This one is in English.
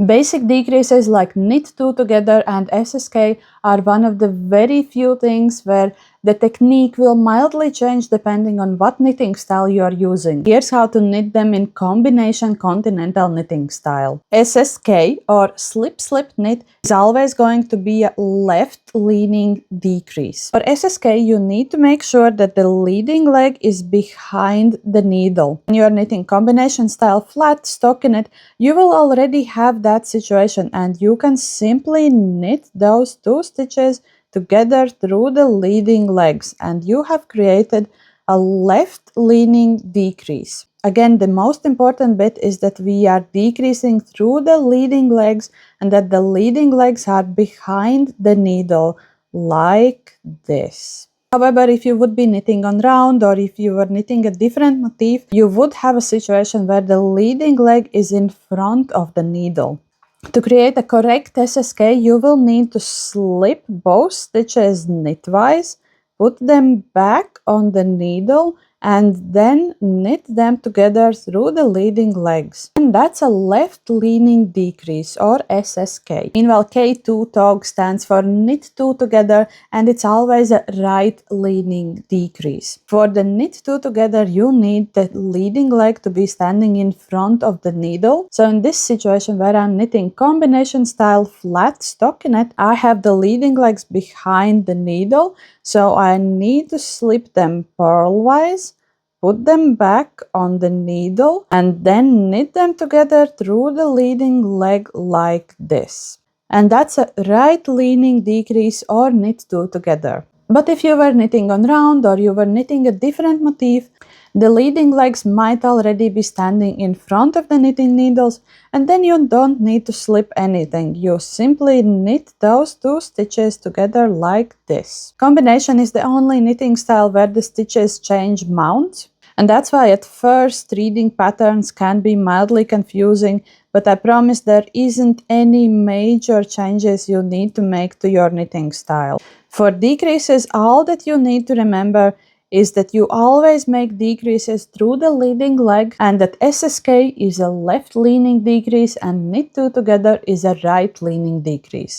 Basic decreases like knit 2 together and SSK are one of the very few things where the technique will mildly change depending on what knitting style you are using. Here's how to knit them in combination continental knitting style. SSK or slip slip knit is always going to be a left leaning decrease. For SSK you need to make sure that the leading leg is behind the needle. When you are knitting combination style flat stockinette, you will already have that situation and you can simply knit those two stitches together through the leading legs and you have created a left leaning decrease. Again, the most important bit is that we are decreasing through the leading legs and that the leading legs are behind the needle like this. However, if you would be knitting on round or if you were knitting a different motif, you would have a situation where the leading leg is in front of the needle. To create a correct SSK, you will need to slip both stitches knitwise, put them back on the needle, and then knit them together through the leading legs. And that's a left leaning decrease or SSK. Meanwhile, k2tog stands for knit 2 together and it's always a right leaning decrease. For the knit 2 together, you need the leading leg to be standing in front of the needle. So in this situation where I'm knitting combination style flat stockinette, I have the leading legs behind the needle. So I need to slip them purlwise, put them back on the needle, and then knit them together through the leading leg like this. And that's a right leaning decrease or knit 2 together. But if you were knitting on round or you were knitting a different motif, the leading legs might already be standing in front of the knitting needles and then you don't need to slip anything. You simply knit those two stitches together like this. Combination is the only knitting style where the stitches change mount. And that's why at first reading patterns can be mildly confusing, but I promise there isn't any major changes you need to make to your knitting style. For decreases, all that you need to remember is that you always make decreases through the leading leg and that SSK is a left leaning decrease and knit 2 together is a right leaning decrease.